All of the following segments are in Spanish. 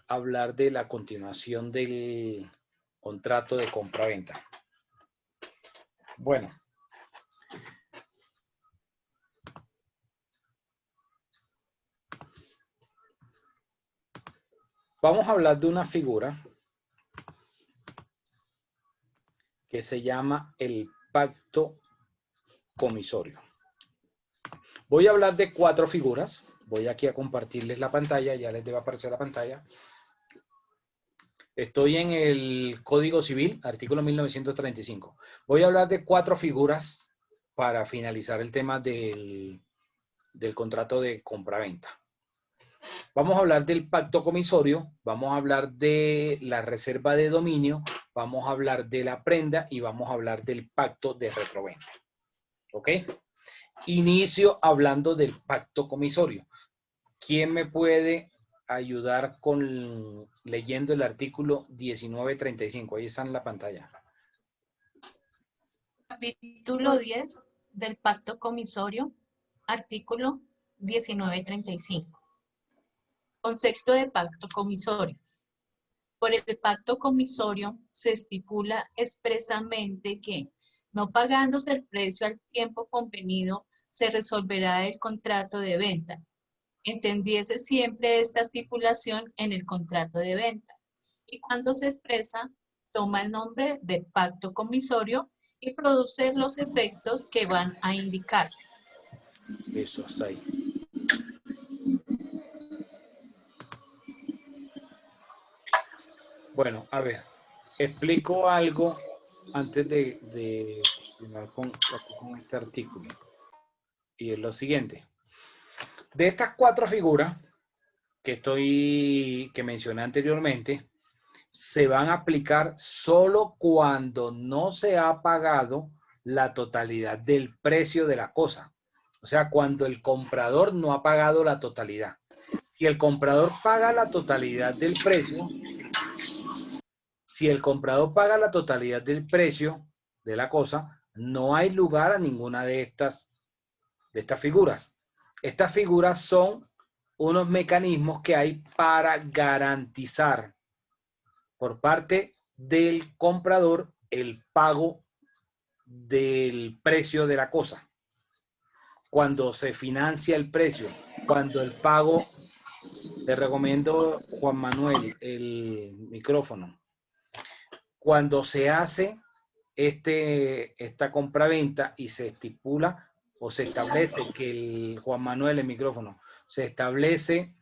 hablar de la continuación del contrato de compra-venta. Bueno. Vamos a hablar de una figura que se llama el pacto comisorio. Voy a hablar de 4 figuras. Voy aquí a compartirles la pantalla, ya les debe aparecer la pantalla. Estoy en el Código Civil, artículo 1935. Voy a hablar de 4 figuras para finalizar el tema del contrato de compra-venta. Vamos a hablar del pacto comisorio, vamos a hablar de la reserva de dominio, vamos a hablar de la prenda y vamos a hablar del pacto de retroventa. ¿Ok? Inicio hablando del pacto comisorio. ¿Quién me puede ayudar con leyendo el artículo 1935? Ahí está en la pantalla. Capítulo 10 del pacto comisorio, artículo 1935. Concepto de pacto comisorio. Por el pacto comisorio se estipula expresamente que, no pagándose el precio al tiempo convenido, se resolverá el contrato de venta. Entendiese siempre esta estipulación en el contrato de venta. Y cuando se expresa, toma el nombre de pacto comisorio y produce los efectos que van a indicarse. Eso está ahí. Bueno, a ver, explico algo antes de continuar con este artículo. Y es lo siguiente. De estas 4 figuras que mencioné anteriormente, se van a aplicar solo cuando no se ha pagado la totalidad del precio de la cosa. O sea, cuando el comprador no ha pagado la totalidad. Si el comprador paga la totalidad del precio, de la cosa, no hay lugar a ninguna de estas figuras. Estas figuras son unos mecanismos que hay para garantizar por parte del comprador el pago del precio de la cosa. Cuando se financia el precio, cuando el pago, te recomiendo, Juan Manuel, el micrófono. Cuando se hace esta compraventa y se estipula o se establece que Juan Manuel, el micrófono, se establece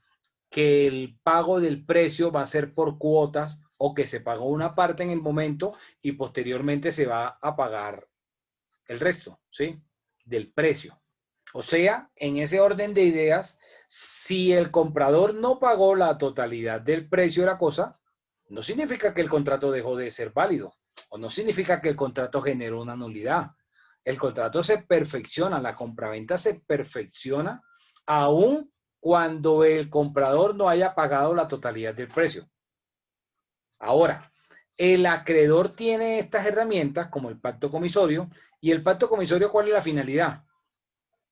que el pago del precio va a ser por cuotas o que se pagó una parte en el momento y posteriormente se va a pagar el resto, ¿sí? Del precio. O sea, en ese orden de ideas, si el comprador no pagó la totalidad del precio de la cosa, no significa que el contrato dejó de ser válido o no significa que el contrato generó una nulidad. El contrato se perfecciona, la compraventa se perfecciona aún cuando el comprador no haya pagado la totalidad del precio. Ahora, el acreedor tiene estas herramientas como el pacto comisorio. ¿Y el pacto comisorio cuál es la finalidad?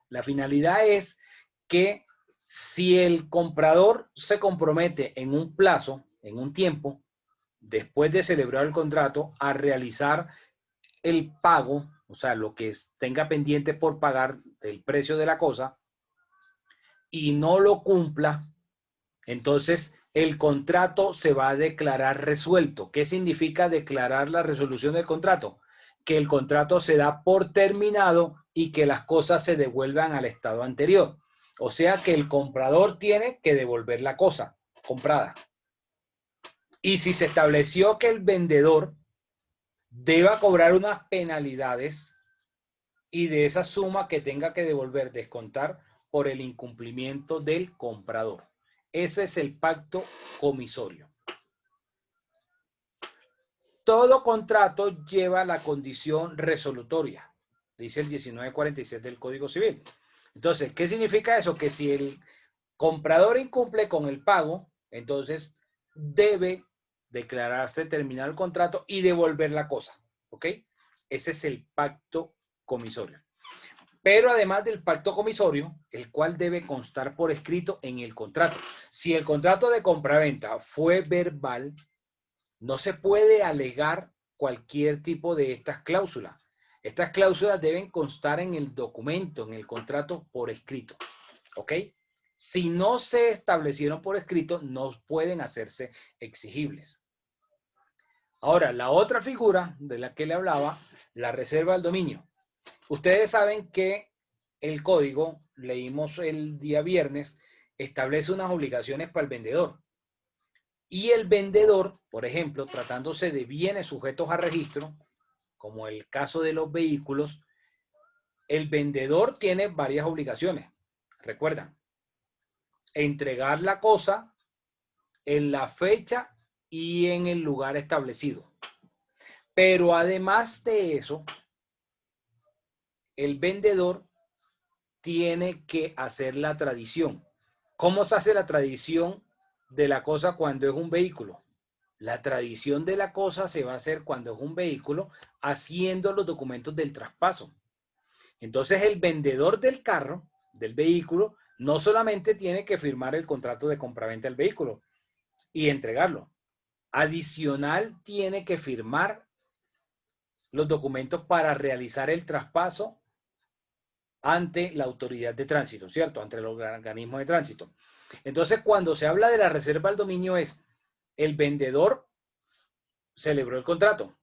La finalidad es que si el comprador se compromete en un plazo, en un tiempo, después de celebrar el contrato, a realizar el pago, o sea, lo que tenga pendiente por pagar del precio de la cosa, y no lo cumpla, entonces el contrato se va a declarar resuelto. ¿Qué significa declarar la resolución del contrato? Que el contrato se da por terminado y que las cosas se devuelvan al estado anterior. O sea que el comprador tiene que devolver la cosa comprada. Y si se estableció que el vendedor deba cobrar unas penalidades y de esa suma que tenga que devolver, descontar por el incumplimiento del comprador. Ese es el pacto comisorio. Todo contrato lleva la condición resolutoria, dice el 1946 del Código Civil. Entonces, ¿qué significa eso? Que si el comprador incumple con el pago, entonces debe declararse terminado el contrato y devolver la cosa. ¿Ok? Ese es el pacto comisorio. Pero además del pacto comisorio, el cual debe constar por escrito en el contrato. Si el contrato de compraventa fue verbal, no se puede alegar cualquier tipo de estas cláusulas. Estas cláusulas deben constar en el documento, en el contrato por escrito. ¿Ok? Si no se establecieron por escrito, no pueden hacerse exigibles. Ahora, la otra figura de la que le hablaba, la reserva del dominio. Ustedes saben que el código, leímos el día viernes, establece unas obligaciones para el vendedor. Y el vendedor, por ejemplo, tratándose de bienes sujetos a registro, como el caso de los vehículos, el vendedor tiene varias obligaciones. Recuerdan, entregar la cosa en la fecha y en el lugar establecido. Pero además de eso, el vendedor tiene que hacer la tradición. ¿Cómo se hace la tradición de la cosa cuando es un vehículo? La tradición de la cosa se va a hacer cuando es un vehículo haciendo los documentos del traspaso. Entonces el vendedor del carro, del vehículo, no solamente tiene que firmar el contrato de compraventa del vehículo y entregarlo. Adicional, tiene que firmar los documentos para realizar el traspaso ante la autoridad de tránsito, ¿cierto? Ante el organismo de tránsito. Entonces, cuando se habla de la reserva del dominio es el vendedor celebró el contrato.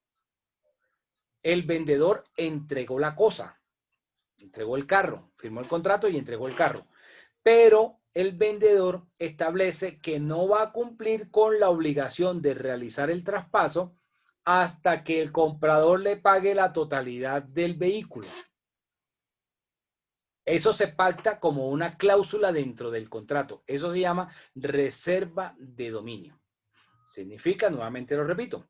El vendedor entregó la cosa, entregó el carro, firmó el contrato y entregó el carro. Pero el vendedor establece que no va a cumplir con la obligación de realizar el traspaso hasta que el comprador le pague la totalidad del vehículo. Eso se pacta como una cláusula dentro del contrato. Eso se llama reserva de dominio. Significa, nuevamente lo repito,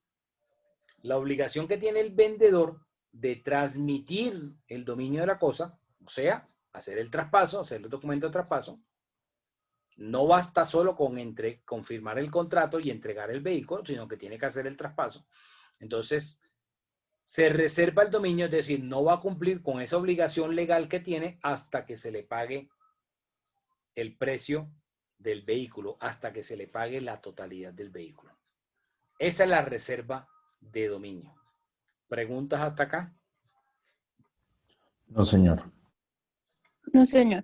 la obligación que tiene el vendedor de transmitir el dominio de la cosa, o sea, hacer el traspaso, hacer el documento de traspaso. No basta solo con firmar el contrato y entregar el vehículo, sino que tiene que hacer el traspaso. Entonces, se reserva el dominio, es decir, no va a cumplir con esa obligación legal que tiene hasta que se le pague el precio del vehículo, hasta que se le pague la totalidad del vehículo. Esa es la reserva de dominio. ¿Preguntas hasta acá? No, señor. No, señor.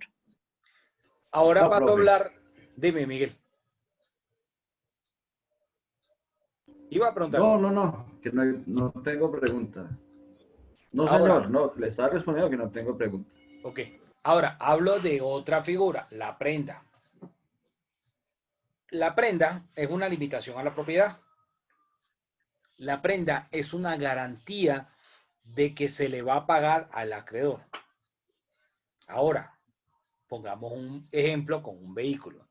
Ahora No, paso a profe. hablar. Dime, Miguel. Iba a preguntar. No, que no tengo pregunta. No, Ahora, señor, no, le está respondiendo que no tengo pregunta. ok. Ahora, hablo de otra figura, la prenda. La prenda es una limitación a la propiedad. La prenda es una garantía de que se le va a pagar al acreedor. Ahora, pongamos un ejemplo con un vehículo.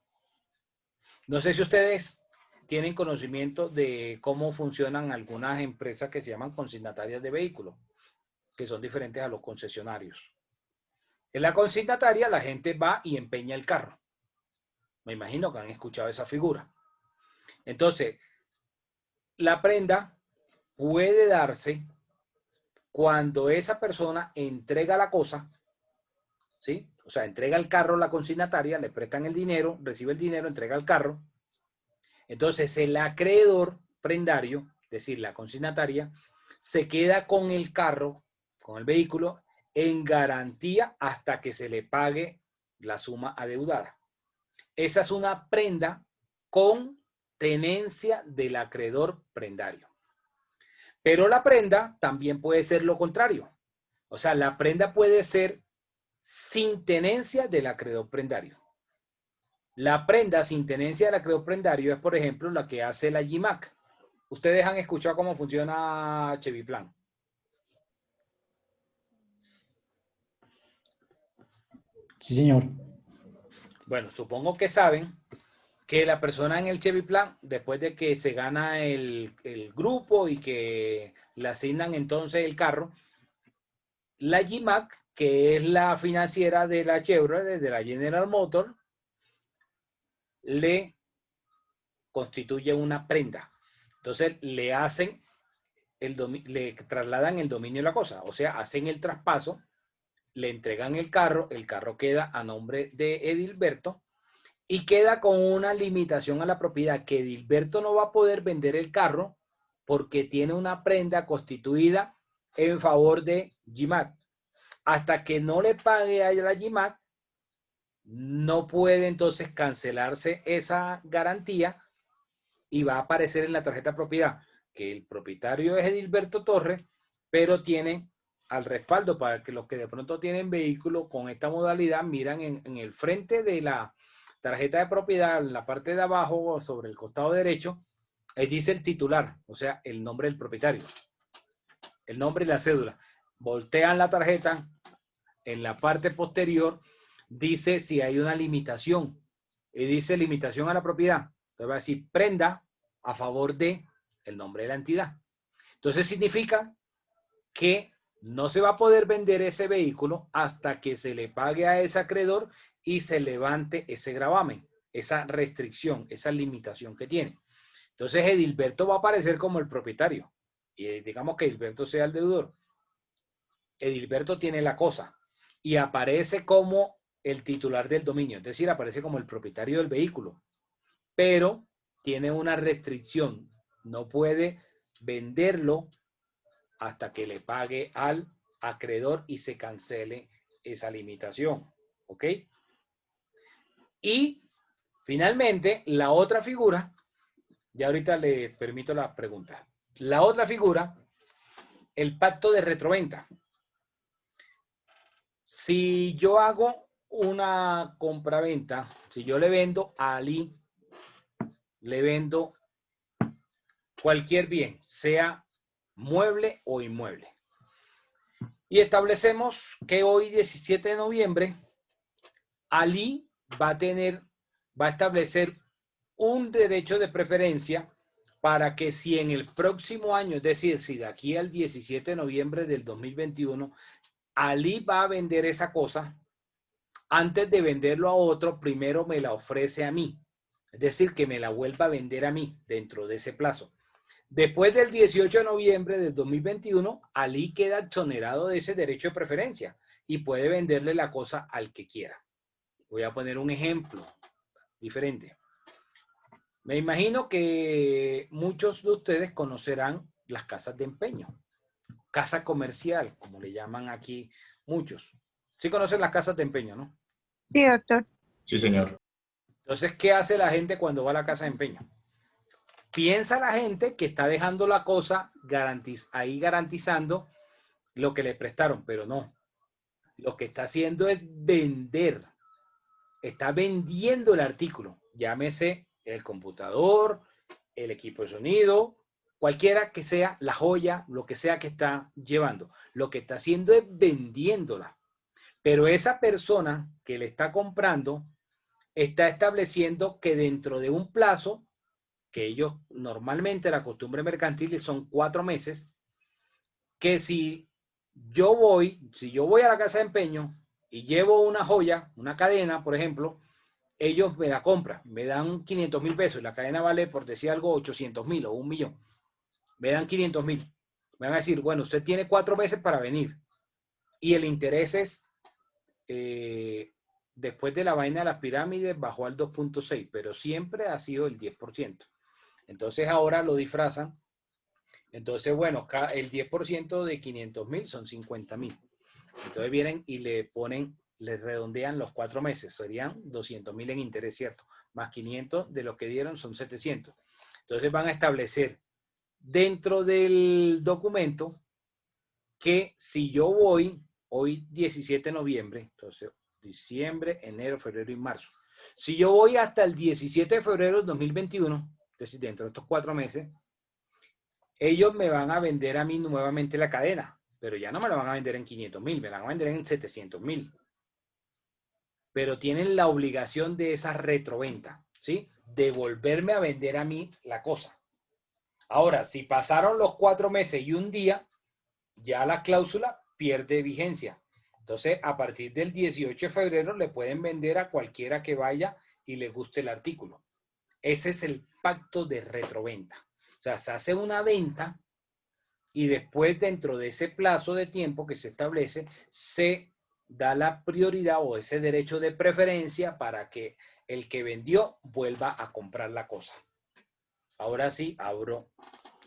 No sé si ustedes tienen conocimiento de cómo funcionan algunas empresas que se llaman consignatarias de vehículos, que son diferentes a los concesionarios. En la consignataria la gente va y empeña el carro. Me imagino que han escuchado esa figura. Entonces, la prenda puede darse cuando esa persona entrega la cosa, ¿sí? O sea, entrega el carro a la consignataria, le prestan el dinero, recibe el dinero, entrega el carro. Entonces, el acreedor prendario, es decir, la consignataria, se queda con el carro, con el vehículo, en garantía hasta que se le pague la suma adeudada. Esa es una prenda con tenencia del acreedor prendario. Pero la prenda también puede ser lo contrario. O sea, la prenda puede ser sin tenencia del acreedor prendario. La prenda sin tenencia del acreedor prendario es, por ejemplo, la que hace la GMAC. Ustedes han escuchado cómo funciona Cheviplan. Sí, señor. Bueno, supongo que saben que la persona en el Cheviplan, después de que se gana el grupo y que le asignan entonces el carro, la GMAC, que es la financiera de la Chevrolet, de la General Motors, le constituye una prenda. Entonces le hacen le trasladan el dominio de la cosa, o sea, hacen el traspaso le entregan el carro queda a nombre de Edilberto y queda con una limitación a la propiedad, que Edilberto no va a poder vender el carro porque tiene una prenda constituida en favor de GMAT. Hasta que no le pague a la GMAT, no puede entonces cancelarse esa garantía y va a aparecer en la tarjeta de propiedad que el propietario es Edilberto Torres, pero tiene al respaldo, para que los que de pronto tienen vehículo con esta modalidad, miran en el frente de la tarjeta de propiedad, en la parte de abajo, sobre el costado derecho, ahí dice el titular, o sea, el nombre del propietario, el nombre y la cédula. Voltean la tarjeta, en la parte posterior dice si hay una limitación, y dice limitación a la propiedad. Entonces va a decir prenda a favor de el nombre de la entidad. Entonces significa que no se va a poder vender ese vehículo hasta que se le pague a ese acreedor y se levante ese gravamen, esa restricción, esa limitación que tiene. Entonces Edilberto va a aparecer como el propietario y digamos que Edilberto sea el deudor. Edilberto tiene la cosa y aparece como el titular del dominio, es decir, aparece como el propietario del vehículo, pero tiene una restricción, no puede venderlo hasta que le pague al acreedor y se cancele esa limitación, ¿ok? Y finalmente, la otra figura, ya ahorita le permito la pregunta, la otra figura, el pacto de retroventa. Si yo hago una compraventa, si yo le vendo a Ali, le vendo cualquier bien, sea mueble o inmueble. Y establecemos que hoy, 17 de noviembre, Ali va a establecer un derecho de preferencia para que si en el próximo año, es decir, si de aquí al 17 de noviembre del 2021, Ali va a vender esa cosa, antes de venderlo a otro, primero me la ofrece a mí. Es decir, que me la vuelva a vender a mí dentro de ese plazo. Después del 18 de noviembre del 2021, Ali queda exonerado de ese derecho de preferencia y puede venderle la cosa al que quiera. Voy a poner un ejemplo diferente. Me imagino que muchos de ustedes conocerán las casas de empeño. Casa comercial, como le llaman aquí muchos. Sí conocen las casas de empeño, ¿no? Sí, doctor. Sí, señor. Entonces, ¿qué hace la gente cuando va a la casa de empeño? Piensa la gente que está dejando la cosa ahí garantizando lo que le prestaron, pero no. Lo que está haciendo es vender. Está vendiendo el artículo. Llámese el computador, el equipo de sonido, cualquiera que sea la joya, lo que sea que está llevando. Lo que está haciendo es vendiéndola. Pero esa persona que le está comprando está estableciendo que dentro de un plazo, que ellos normalmente la costumbre mercantil son 4 meses, que si yo voy a la casa de empeño y llevo una joya, una cadena, por ejemplo, ellos me la compran, me dan 500,000 pesos, la cadena vale, por decir algo, 800,000 o 1,000,000, me dan 500,000, me van a decir, bueno, usted tiene 4 meses para venir, y el interés es, después de la vaina de las pirámides, bajó al 2.6, pero siempre ha sido el 10%. Entonces ahora lo disfrazan. Entonces, bueno, el 10% de 500,000 son 50,000. Entonces vienen y le redondean los 4 meses. Serían 200,000 en interés, ¿cierto? Más 500 de lo que dieron son 700. Entonces van a establecer dentro del documento que si yo voy, hoy 17 de noviembre, entonces diciembre, enero, febrero y marzo. Si yo voy hasta el 17 de febrero de 2021, es decir, dentro de estos 4 meses, ellos me van a vender a mí nuevamente la cadena, pero ya no me la van a vender en 500,000, me la van a vender en 700,000. Pero tienen la obligación de esa retroventa, ¿sí? De volverme a vender a mí la cosa. Ahora, si pasaron los 4 meses y un día, ya la cláusula pierde vigencia. Entonces, a partir del 18 de febrero le pueden vender a cualquiera que vaya y le guste el artículo. Ese es el pacto de retroventa. O sea, se hace una venta y después dentro de ese plazo de tiempo que se establece, se da la prioridad o ese derecho de preferencia para que el que vendió vuelva a comprar la cosa. Ahora sí, abro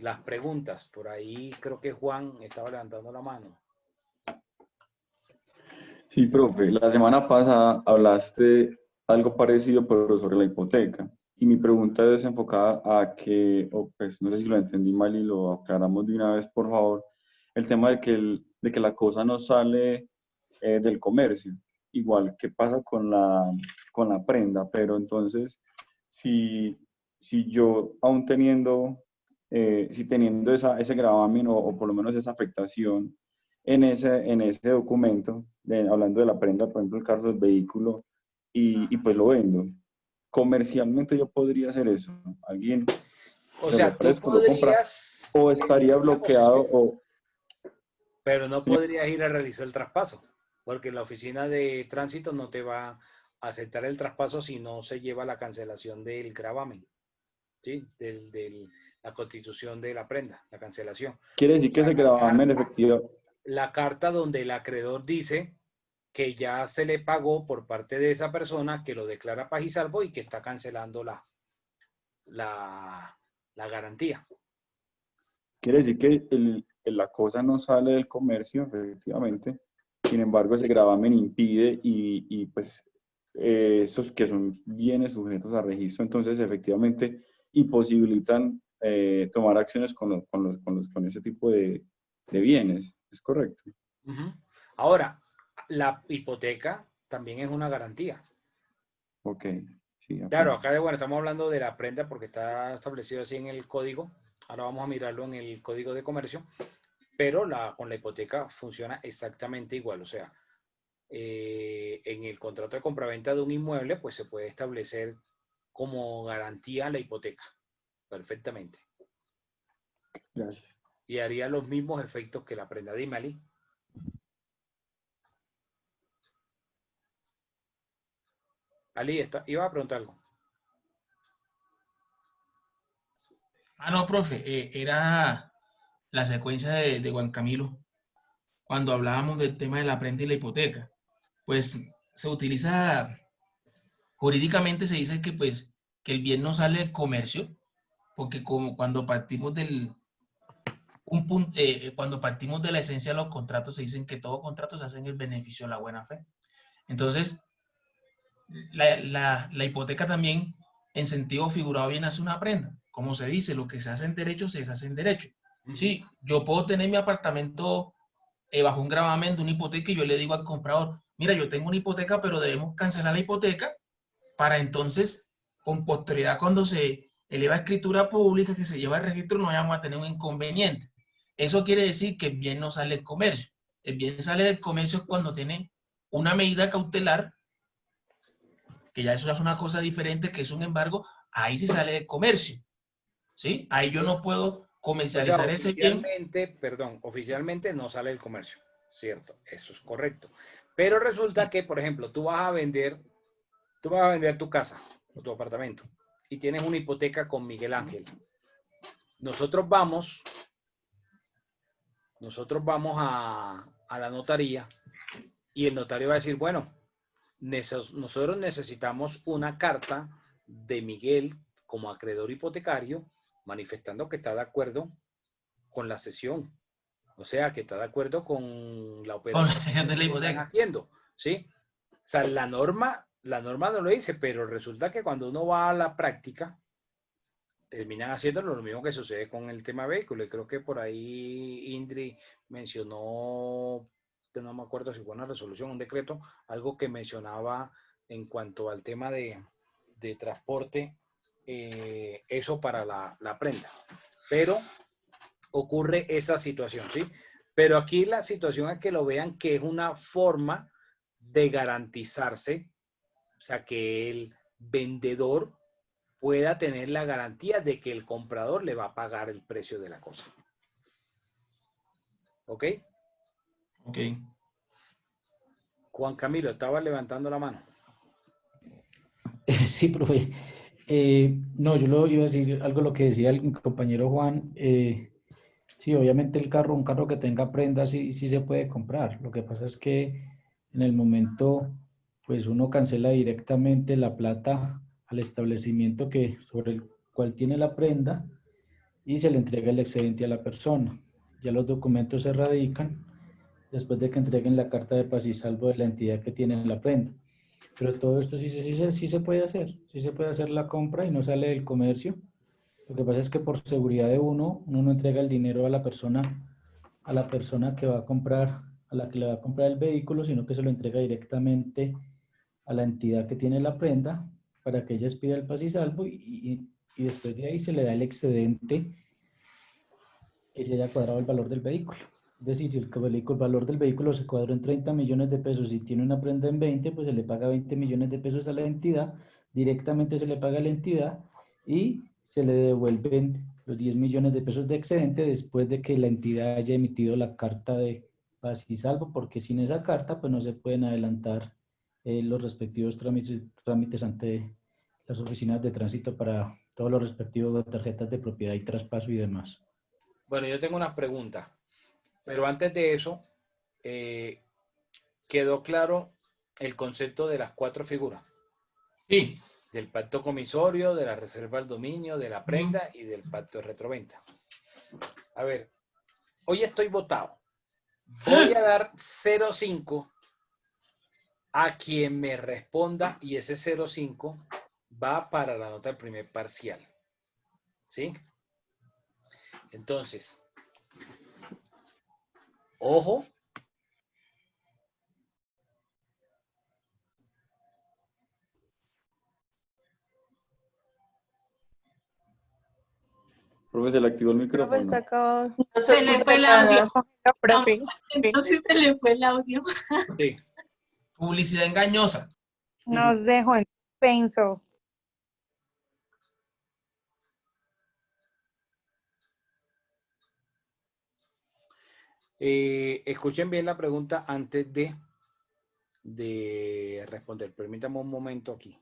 las preguntas. Por ahí creo que Juan estaba levantando la mano. Sí, profe, la semana pasada hablaste algo parecido, pero sobre la hipoteca. Y mi pregunta es enfocada a que, o pues no sé si lo entendí mal y lo aclaramos de una vez, por favor, el tema de que la cosa no sale del comercio. Igual que pasa con la prenda, pero entonces, si yo aún teniendo, si teniendo ese gravamen o por lo menos esa afectación, en ese documento, hablando de la prenda, por ejemplo, el caso del vehículo, y pues lo vendo. Comercialmente yo podría hacer eso. Alguien O se lo sea, tú ofrezco, lo compra, podrías o estaría tener la bloqueado, posesión, o... pero no Sí, podrías ir a realizar el traspaso, porque la oficina de tránsito no te va a aceptar el traspaso si no se lleva la cancelación del gravamen, ¿sí? La constitución de la prenda, la cancelación. quiere O decir que sea, ese gravamen efectivo, la carta donde el acreedor dice que ya se le pagó por parte de esa persona que lo declara paz y salvo y que está cancelando la garantía. quiere decir que la cosa no sale del comercio, efectivamente. Sin embargo, ese gravamen impide y pues esos que son bienes sujetos a registro, entonces efectivamente imposibilitan tomar acciones con ese tipo de bienes. ¿Es correcto? Uh-huh. Ahora, la hipoteca también es una garantía. Ok, sí, de Claro, acuerdo. acá bueno, estamos hablando de la prenda porque está establecido así en el código. Ahora vamos a mirarlo en el código de comercio, pero con la hipoteca funciona exactamente igual. O sea, en el contrato de compraventa de un inmueble, pues se puede establecer como garantía la hipoteca perfectamente. Gracias. Y haría los mismos efectos que la prenda de Imali. Ali, iba a preguntar algo. Ah, no, profe, era la secuencia de Juan Camilo cuando hablábamos del tema de la prenda y la hipoteca. Pues se utiliza, jurídicamente se dice que pues que el bien no sale de comercio, porque como cuando partimos cuando partimos de la esencia de los contratos, se dicen que todo contrato se hace en el beneficio de la buena fe. Entonces, la hipoteca también, en sentido figurado, viene a ser una prenda. Como se dice, lo que se hace en derecho, se deshace en derecho. Sí, yo puedo tener mi apartamento bajo un gravamen de una hipoteca y yo le digo al comprador, mira, yo tengo una hipoteca, pero debemos cancelar la hipoteca para entonces, con posterioridad, cuando se eleva a escritura pública, que se lleva el registro, no vayamos a tener un inconveniente. Eso quiere decir que el bien no sale del comercio. El bien sale del comercio cuando tiene una medida cautelar, que ya eso es una cosa diferente, que es un embargo, ahí sí sale del comercio. ¿Sí? Ahí yo no puedo O sea, comercializar ese bien. oficialmente no sale el comercio, ¿cierto? Eso es correcto. Pero resulta que, por ejemplo, tú vas a vender tu casa o tu apartamento y tienes una hipoteca con Miguel Ángel. Nosotros vamos a la notaría y el notario va a decir, bueno, nosotros necesitamos una carta de Miguel como acreedor hipotecario manifestando que está de acuerdo con la cesión. O sea, que está de acuerdo con la Con la operación sesión de la que están hipoteca. haciendo, ¿sí? O sea, la norma no lo dice, pero resulta que cuando uno va a la práctica, terminan haciendo lo mismo que sucede con el tema vehículo. Y creo que por ahí Indri mencionó, que no me acuerdo si fue una resolución, un decreto, algo que mencionaba en cuanto al tema de transporte, eso para la prenda. Pero ocurre esa situación, ¿sí? Pero aquí la situación es que lo vean que es una forma de garantizarse, o sea, que el vendedor pueda tener la garantía de que el comprador le va a pagar el precio de la cosa. ¿Ok? Ok. Juan Camilo, estaba levantando la mano. Sí, profe. No, yo lo iba a decir algo lo que decía el compañero Juan. Sí, obviamente un carro que tenga prendas sí, sí se puede comprar. Lo que pasa es que en el momento, pues uno cancela directamente la plata al establecimiento sobre el cual tiene la prenda y se le entrega el excedente a la persona. Ya los documentos se radican después de que entreguen la carta de paz y salvo de la entidad que tiene la prenda. Pero todo esto sí se puede hacer la compra y no sale del comercio. Lo que pasa es que por seguridad de uno no entrega el dinero a la persona que va a comprar, a la que le va a comprar el vehículo, sino que se lo entrega directamente a la entidad que tiene la prenda para que ella expida el paz y salvo y después de ahí se le da el excedente que se haya cuadrado el valor del vehículo. Es decir, si el valor del vehículo se cuadró en 30 millones de pesos y tiene una prenda en 20, pues se le paga 20 millones de pesos a la entidad, directamente se le paga a la entidad y se le devuelven los 10 millones de pesos de excedente después de que la entidad haya emitido la carta de paz y salvo, porque sin esa carta pues no se pueden adelantar los respectivos trámites ante las oficinas de tránsito para todos los respectivos tarjetas de propiedad y traspaso y demás. Bueno, yo tengo unas preguntas, pero antes de eso, ¿quedó claro el concepto de las 4 figuras? Sí. Del pacto comisorio, de la reserva al dominio, de la prenda y del pacto de retroventa. A ver, hoy estoy votado. Voy a dar 0,5 a quien me responda y ese 0,5 va para la nota del primer parcial. ¿Sí? Entonces, ojo. Profe, se le activó el micrófono. Profe, está acabado. Se le fue el audio. Profe. Entonces se le fue el audio. Sí. Publicidad engañosa. Nos dejó en suspenso. Escuchen bien la pregunta antes de responder. Permítame un momento aquí.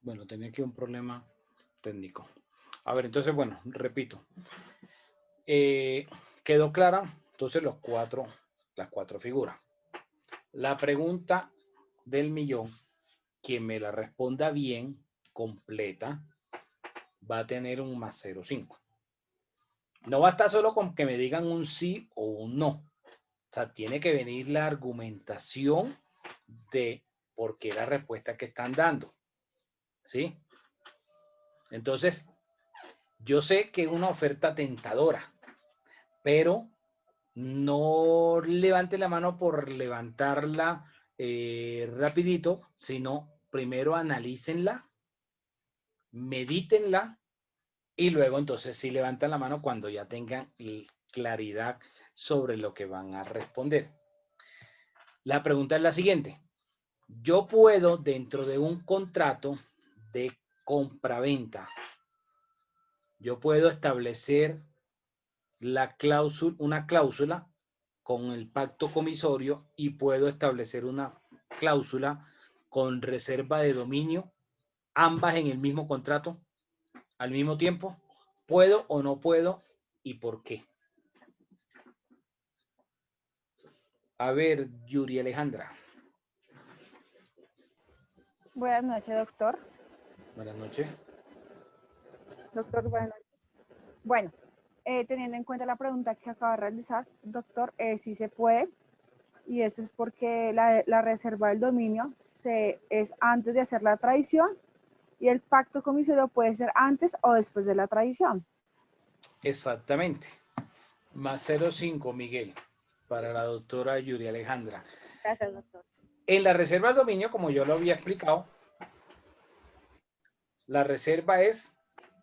Bueno, tenía aquí un problema técnico. A ver, entonces, bueno, repito. ¿Quedó clara? Entonces, las cuatro figuras. La pregunta del millón, quien me la responda bien, completa, va a tener un más 0,5. No basta solo con que me digan un sí o un no. O sea, tiene que venir la argumentación de por qué la respuesta que están dando. ¿Sí? Entonces, yo sé que es una oferta tentadora, pero no levante la mano por levantarla rapidito, sino primero analícenla, medítenla y luego entonces sí levantan la mano cuando ya tengan claridad sobre lo que van a responder. La pregunta es la siguiente. Yo puedo, dentro de un contrato de compraventa, yo puedo establecer una cláusula con el pacto comisorio y puedo establecer una cláusula con reserva de dominio, ambas en el mismo contrato, al mismo tiempo. ¿Puedo o no puedo y por qué? A ver, Yuri Alejandra. Buenas noches, doctor. Buenas noches. Doctor, buenas noches. Bueno, teniendo en cuenta la pregunta que acaba de realizar, doctor, sí se puede, y eso es porque la reserva del dominio es antes de hacer la tradición, y el pacto comisario puede ser antes o después de la tradición. Exactamente. Más 0,5, Miguel, para la doctora Yuri Alejandra. Gracias, doctor. En la reserva del dominio, como yo lo había explicado, la reserva es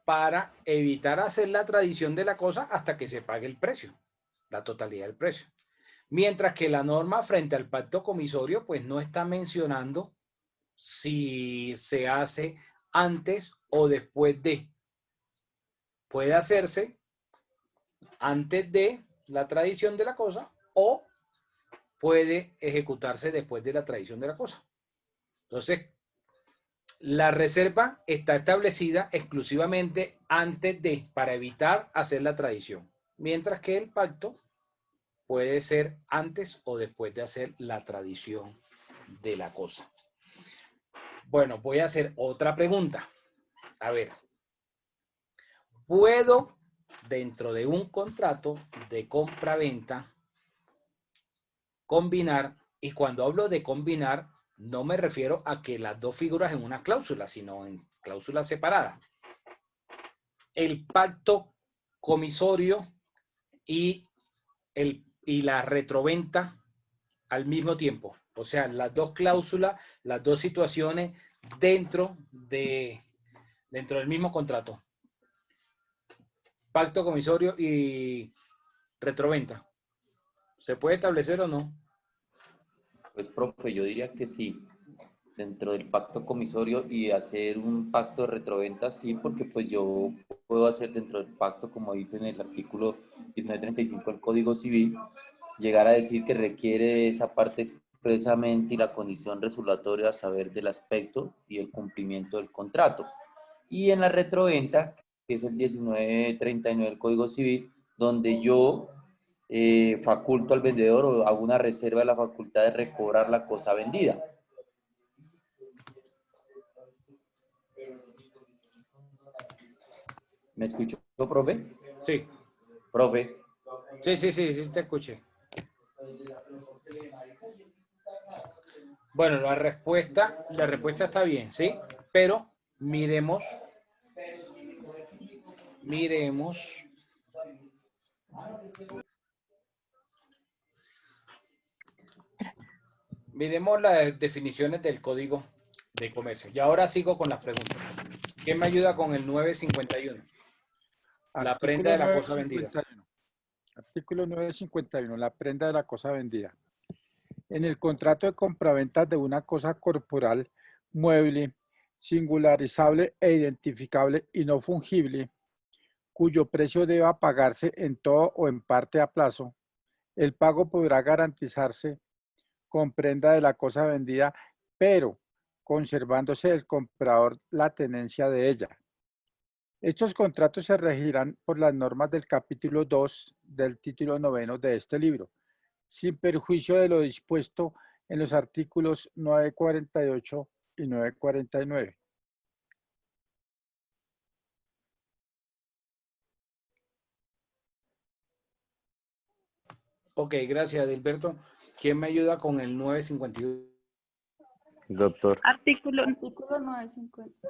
para evitar hacer la tradición de la cosa hasta que se pague el precio, la totalidad del precio. Mientras que la norma frente al pacto comisorio, pues no está mencionando si se hace antes o después de. Puede hacerse antes de la tradición de la cosa o puede ejecutarse después de la tradición de la cosa. Entonces, la reserva está establecida exclusivamente antes de, para evitar hacer la tradición, mientras que el pacto puede ser antes o después de hacer la tradición de la cosa. Bueno, voy a hacer otra pregunta. A ver, ¿puedo, dentro de un contrato de compra-venta, combinar? Y cuando hablo de combinar, no me refiero a que las dos figuras en una cláusula, sino en cláusulas separadas. El pacto comisorio y la retroventa al mismo tiempo. O sea, las dos cláusulas, las dos situaciones dentro del mismo contrato. Pacto comisorio y retroventa. ¿Se puede establecer o no? Pues, profe, yo diría que sí, dentro del pacto comisorio y hacer un pacto de retroventa, sí, porque pues yo puedo hacer dentro del pacto, como dice en el artículo 1935 del Código Civil, llegar a decir que requiere esa parte expresamente y la condición resultatoria a saber del aspecto y el cumplimiento del contrato. Y en la retroventa, que es el 1939 del Código Civil, donde yo faculto al vendedor o hago una reserva de la facultad de recobrar la cosa vendida. ¿Me escuchó, profe? Sí. Profe. Sí, te escuché. Bueno, la respuesta está bien, ¿sí? Pero miremos las definiciones del Código de Comercio. Y ahora sigo con las preguntas. ¿Quién me ayuda con el 951? La prenda de la cosa vendida. Artículo 951, la prenda de la cosa vendida. En el contrato de compraventa de una cosa corporal, mueble, singularizable e identificable y no fungible, cuyo precio deba pagarse en todo o en parte a plazo, el pago podrá garantizarse con prenda de la cosa vendida, pero conservándose el comprador la tenencia de ella. Estos contratos se regirán por las normas del capítulo 2 del título 9 de este libro, sin perjuicio de lo dispuesto en los artículos 948 y 949. Ok, gracias, Adilberto. ¿Quién me ayuda con el 951? Doctor. Artículo 950.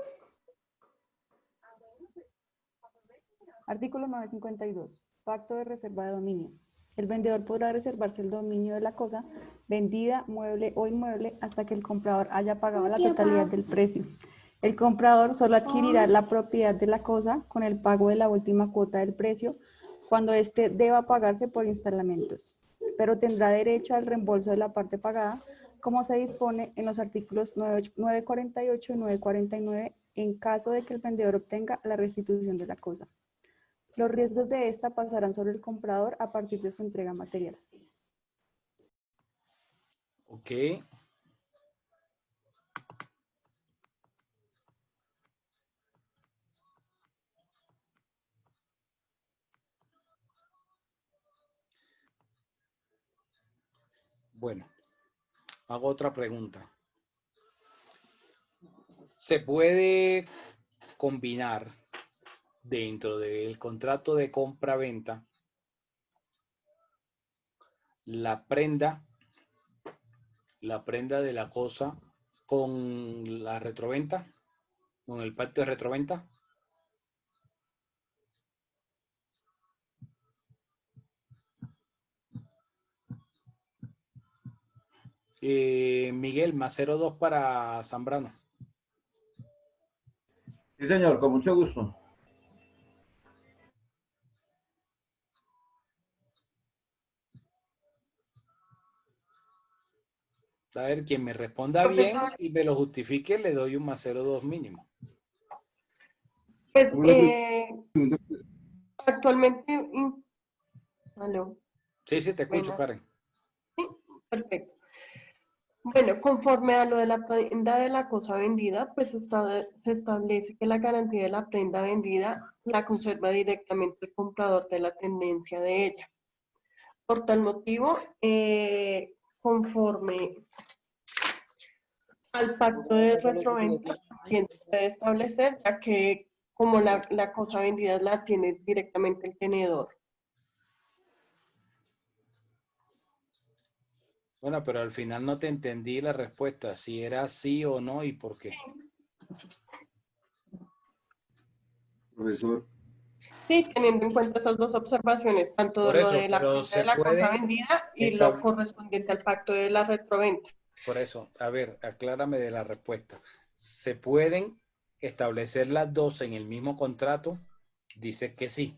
Artículo 952. Pacto de reserva de dominio. El vendedor podrá reservarse el dominio de la cosa vendida, mueble o inmueble hasta que el comprador haya pagado la totalidad del precio. El comprador solo adquirirá la propiedad de la cosa con el pago de la última cuota del precio cuando éste deba pagarse por instalamentos, pero tendrá derecho al reembolso de la parte pagada, como se dispone en los artículos 948 y 949 en caso de que el vendedor obtenga la restitución de la cosa. Los riesgos de esta pasarán sobre el comprador a partir de su entrega material. Ok. Bueno, hago otra pregunta. ¿Se puede combinar dentro del contrato de compra-venta la prenda de la cosa con la retroventa, con el pacto de retroventa? Miguel, más 0,2 para Zambrano. Sí, señor, con mucho gusto. A ver, quien me responda bien y me lo justifique, le doy un más 0,2 mínimo. Pues actualmente, ¿aló? Sí, te escucho, Bueno, Karen. sí, perfecto. Bueno, conforme a lo de la prenda de la cosa vendida, pues se establece que la garantía de la prenda vendida la conserva directamente el comprador de la tenencia de ella. Por tal motivo, conforme al pacto de retroventa, quien se puede establecer, ya que como la cosa vendida la tiene directamente el tenedor. Bueno, pero al final no te entendí la respuesta, si era sí o no y por qué. Profesor. Sí, teniendo en cuenta esas dos observaciones, tanto Por lo eso, de la pero prenda se de la cosa pueden vendida y lo correspondiente al pacto de la retroventa. Por eso, a ver, aclárame de la respuesta. ¿Se pueden establecer las dos en el mismo contrato? Dice que sí.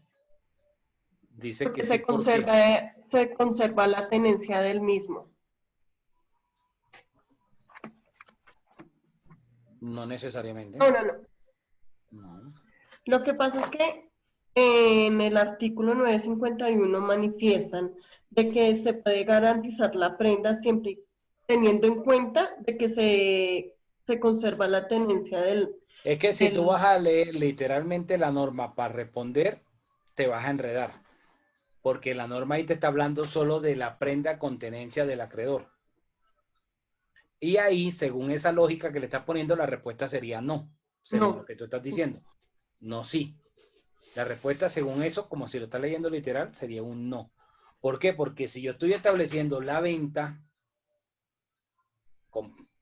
Dice Porque que sí, ¿por qué? se conserva la tenencia del mismo. No necesariamente. No. Lo que pasa es que en el artículo 951 manifiestan de que se puede garantizar la prenda siempre teniendo en cuenta de que se conserva la tenencia del... Es que si tú vas a leer literalmente la norma para responder, te vas a enredar. Porque la norma ahí te está hablando solo de la prenda con tenencia del acreedor. Y ahí, según esa lógica que le estás poniendo, la respuesta sería no, según lo que tú estás diciendo. No, sí. La respuesta, según eso, como si lo estás leyendo literal, sería un no. ¿Por qué? Porque si yo estoy estableciendo la venta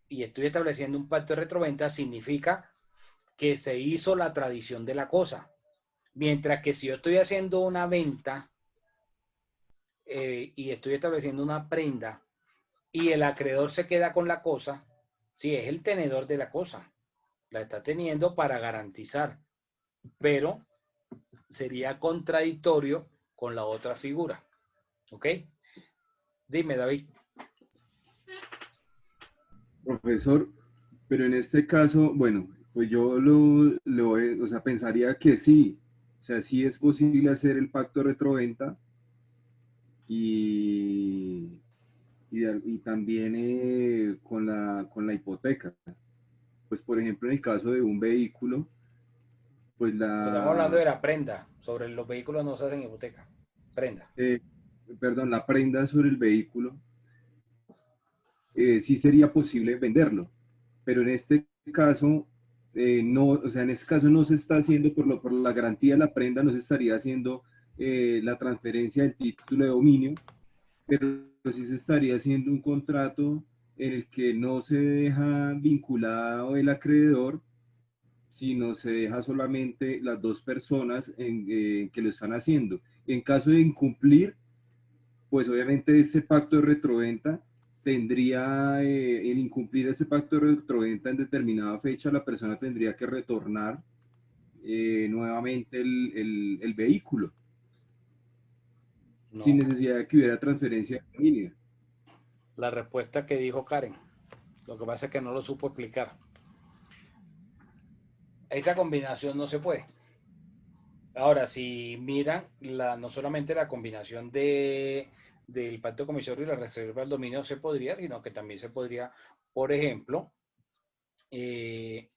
y estoy estableciendo un pacto de retroventa, significa que se hizo la tradición de la cosa. Mientras que si yo estoy haciendo una venta y estoy estableciendo una prenda y el acreedor se queda con la cosa, sí, es el tenedor de la cosa. La está teniendo para garantizar. Pero sería contradictorio con la otra figura. ¿Ok? Dime, David. Profesor, pero en este caso, bueno, pues yo o sea, pensaría que sí, o sea, sí es posible hacer el pacto de retroventa y también con la hipoteca. Pues, por ejemplo, en el caso de un vehículo, pues Estamos hablando de la prenda. Sobre los vehículos no se hacen hipoteca. Prenda. Perdón, la prenda sobre el vehículo, sí sería posible venderlo, pero en este caso no, o sea, en este caso no se está haciendo por la garantía de la prenda, no se estaría haciendo la transferencia del título de dominio, pero sí se estaría haciendo un contrato en el que no se deja vinculado el acreedor, sino se deja solamente las dos personas que lo están haciendo. En caso de incumplir, pues obviamente ese pacto de retroventa tendría, el incumplir ese pacto de retroventa en determinada fecha, la persona tendría que retornar nuevamente el vehículo, No. sin necesidad de que hubiera transferencia de línea. La respuesta que dijo Karen. Lo que pasa es que no lo supo explicar. Esa combinación no se puede. Ahora, si miran, no solamente la combinación del pacto comisorio y la reserva del dominio se podría, sino que también se podría, por ejemplo, el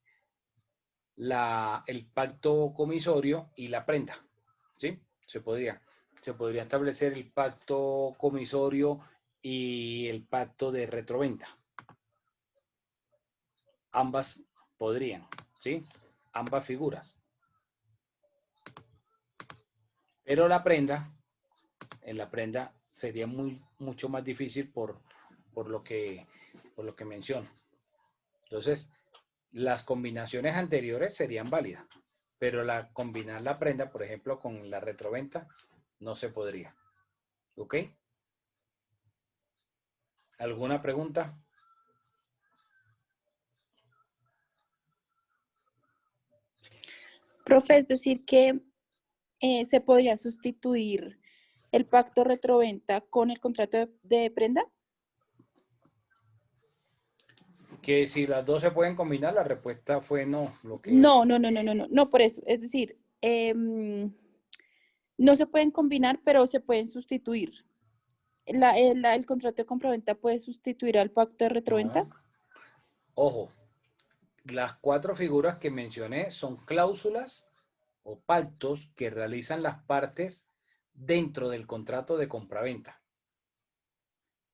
pacto comisorio y la prenda. ¿Sí? Se podría establecer el pacto comisorio y el pacto de retroventa. Ambas podrían, ¿sí? Ambas figuras. Pero la prenda, en la prenda sería mucho más difícil por lo que menciono. Entonces, las combinaciones anteriores serían válidas, pero combinar la prenda, por ejemplo, con la retroventa, no se podría. ¿Ok? ¿Alguna pregunta? Profe, es decir que se podría sustituir el pacto retroventa con el contrato de prenda. Que si las dos se pueden combinar, la respuesta fue no. No, por eso. Es decir, no se pueden combinar, pero se pueden sustituir. ¿El contrato de compraventa puede sustituir al pacto de retroventa? No. Ojo, las 4 figuras que mencioné son cláusulas o pactos que realizan las partes dentro del contrato de compraventa.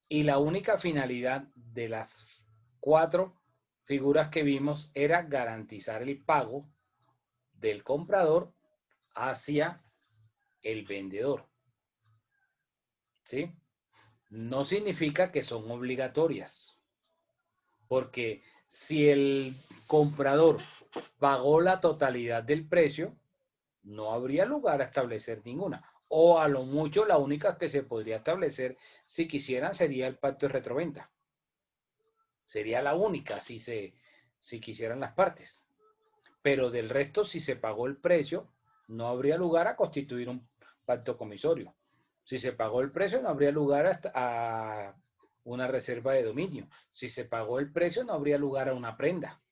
Y la única finalidad de las 4 figuras que vimos era garantizar el pago del comprador hacia el vendedor. ¿Sí? No significa que son obligatorias, porque si el comprador pagó la totalidad del precio, no habría lugar a establecer ninguna. O a lo mucho la única que se podría establecer, si quisieran, sería el pacto de retroventa. Sería la única si quisieran las partes. Pero del resto, si se pagó el precio, no habría lugar a constituir un pacto comisorio. Si se pagó el precio, no habría lugar a una reserva de dominio. Si se pagó el precio, no habría lugar a una prenda.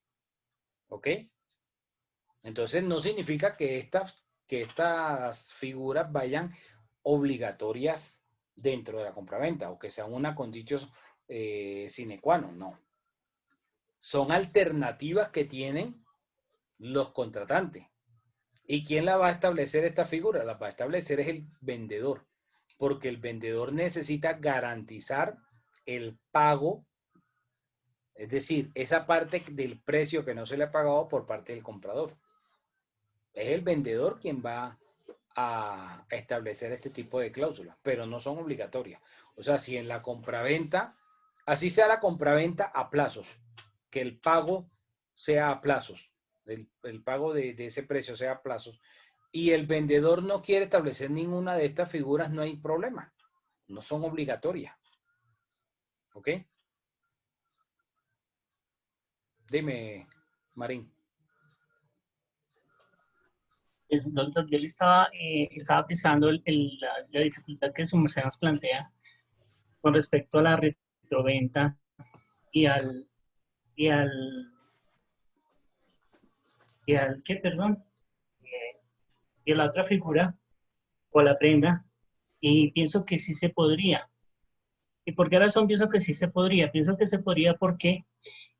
¿Ok? Entonces, no significa que estas figuras vayan obligatorias dentro de la compraventa o que sean una condición sine qua non, no. Son alternativas que tienen los contratantes. ¿Y quién la va a establecer esta figura? La va a establecer es el vendedor, porque el vendedor necesita garantizar el pago, es decir, esa parte del precio que no se le ha pagado por parte del comprador. Es el vendedor quien va a establecer este tipo de cláusulas, pero no son obligatorias. O sea, si en la compraventa, así sea la compraventa a plazos, que el pago sea a plazos, el pago de ese precio sea a plazos, y el vendedor no quiere establecer ninguna de estas figuras, no hay problema. No son obligatorias. ¿Ok? Dime, Marín. Doctor, yo le estaba pensando la dificultad que su merced nos plantea con respecto a la retroventa y ¿qué, perdón? Y a la otra figura, o la prenda, y pienso que sí se podría. ¿Y por qué razón pienso que sí se podría? Pienso que se podría porque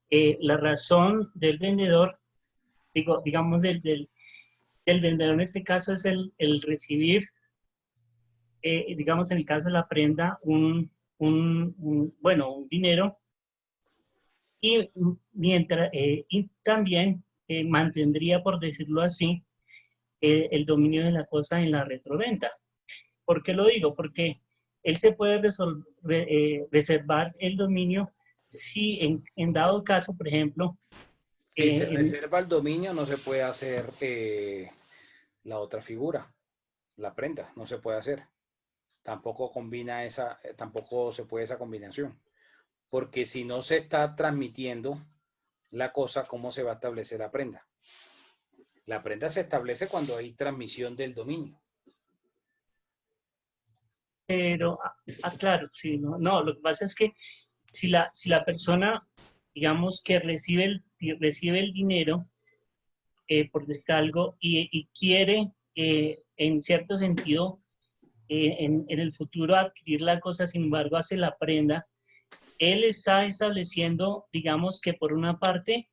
la razón del vendedor, digamos del vendedor en este caso es el recibir, digamos en el caso de la prenda, un dinero, y también mantendría, por decirlo así, el dominio de la cosa en la retroventa. ¿Por qué lo digo? Porque él se puede reservar el dominio si en dado caso, por ejemplo, si se reserva el dominio, no se puede hacer la otra figura, la prenda, no se puede hacer. Tampoco tampoco se puede esa combinación. Porque si no se está transmitiendo la cosa, ¿cómo se va a establecer la prenda? La prenda se establece cuando hay transmisión del dominio. Pero, claro, sí, no, lo que pasa es que si la persona, digamos que recibe el dinero, por decir algo, y quiere, en cierto sentido, en el futuro adquirir la cosa, sin embargo, hace la prenda, él está estableciendo, digamos que por una parte,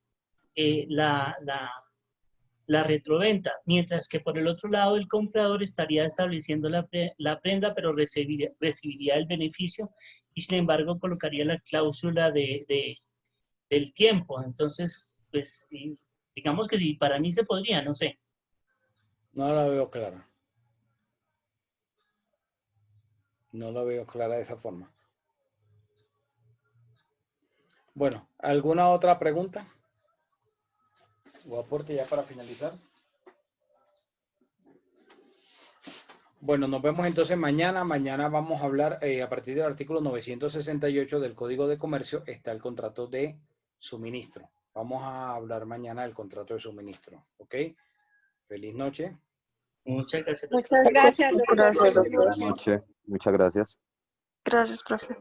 la retroventa, mientras que por el otro lado el comprador estaría estableciendo la prenda, pero recibiría el beneficio y sin embargo colocaría la cláusula del tiempo. Entonces, pues digamos que sí, para mí se podría, no sé. No la veo clara. No la veo clara de esa forma. Bueno, ¿alguna otra pregunta o aporte ya para finalizar? Bueno, nos vemos entonces mañana. Mañana vamos a hablar, a partir del artículo 968 del Código de Comercio, está el contrato de suministro. Vamos a hablar mañana del contrato de suministro. ¿Ok? Feliz noche. Muchas gracias. Muchas gracias, doctor. Gracias, doctor. Buenas noches. Muchas gracias. Gracias, profe.